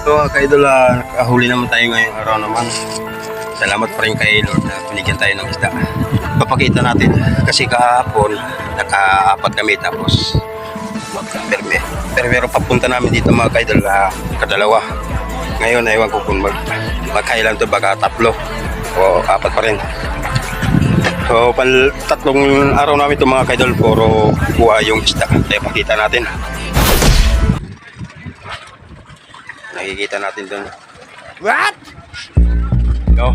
So ka-idol, nakahuli naman tayo ngayong araw naman. Salamat pa rin kay Lord na binigyan tayo ng isda. Papakita natin kasi kahapon naka-apat kami tapos pero papunta namin dito mga ka-idol kadalawa. Ngayon ewan ko kung magkailan to, baka tatlo o apat pa rin. So tatlong araw namin ito mga ka-idol, puro kuha yung isda. Kaya pakita natin. Nakikita natin doon. What? Go.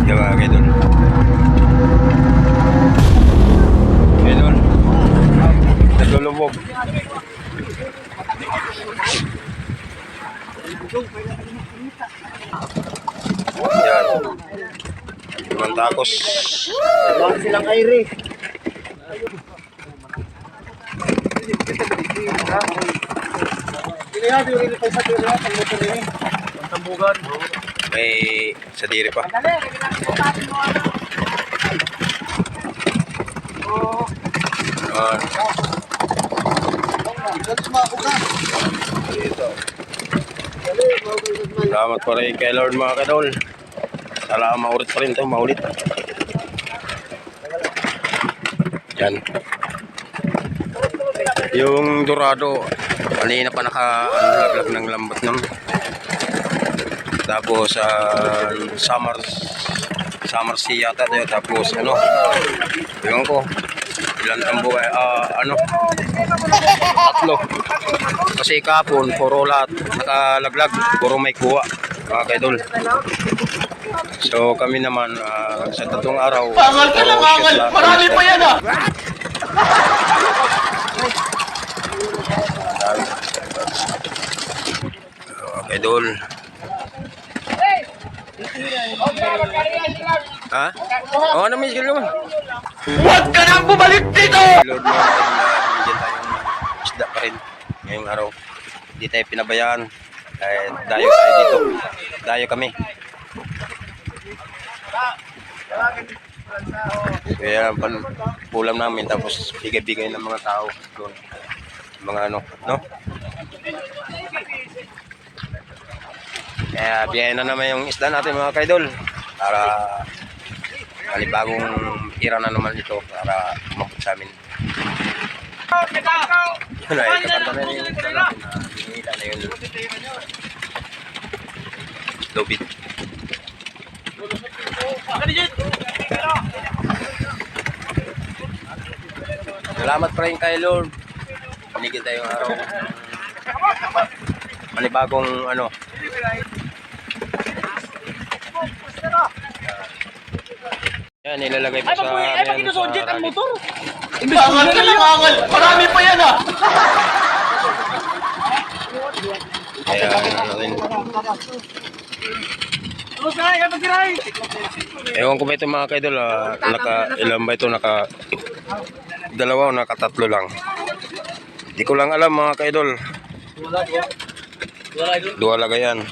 Diba kayo doon? Kayo doon? Nagulubog. Yan. Limang takos. Bawang silang aire. May sa diri pa. Salamat pa rin kay Lord mga kadol. Salamat, maulit pa rin ito, maulit. Yan. Yung dorado, kanina pa naka-laglag ng lambat naman. Tapos summer sea yata yun. Tapos yun ko ilan tambo tatlo kasi kapon puro lahat nakalaglag, puro may kuha mga kaidol. So kami naman sa tatlong araw pangal ka na mangal, marami pa yan kaidol. Ha? Oo naman, sige naman. Huwag ka nang bumalik dito! Lord mo, binigyan tayong isda pa rin ngayong araw. Hindi tayo pinabayaan. Dayo tayo dito. Dayo kami. Kaya ulam namin, tapos bigay-bigay ng mga tao doon. Mga no? Kaya biyahin na naman yung isda natin mga kaidol para panibagong tira na naman ito para umabot sa amin. Kapanta na yung isda natin na hinihila na yun. Lobit. Salamat pa rin kay Lord. Panigil tayong araw. Panibagong yan, nilalagay pa sa amin sa motor. Bangal ka lang, bangal. Marami pa yan Kaya ewan ko ba ito mga kaidol, ilan ba ito, dalawa o nakatatlo lang. Hindi ko lang alam mga kaidol. Dua lagayan.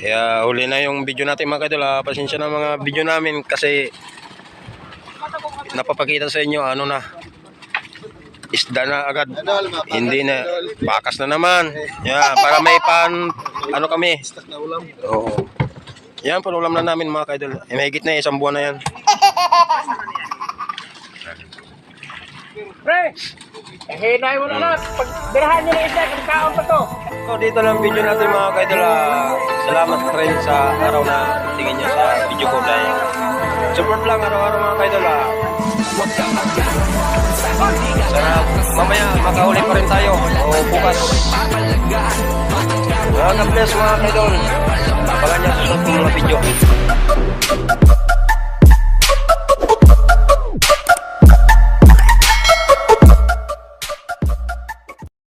Kaya huli na yung video natin mga kaidol. Pasensya na mga video namin kasi napapakita sa inyo isda na agad. Hindi na, bakas na naman. Yan, para may kami. Oo. Yan, panulam na namin mga kaidol. Mahigit na isang buwan na yan. Pre! Hinay mo na lang. Pag birahan nyo na isa, kagkaon pa to. So dito lang video natin mga kaidol. Salamat pa rin sa araw na tingin nyo sa video ko dahil support lang araw-araw mga kaidol. Sana mamaya makahuli pa rin tayo o bukas. God bless mga kaidol. Abangan nyo sa susunod mga video.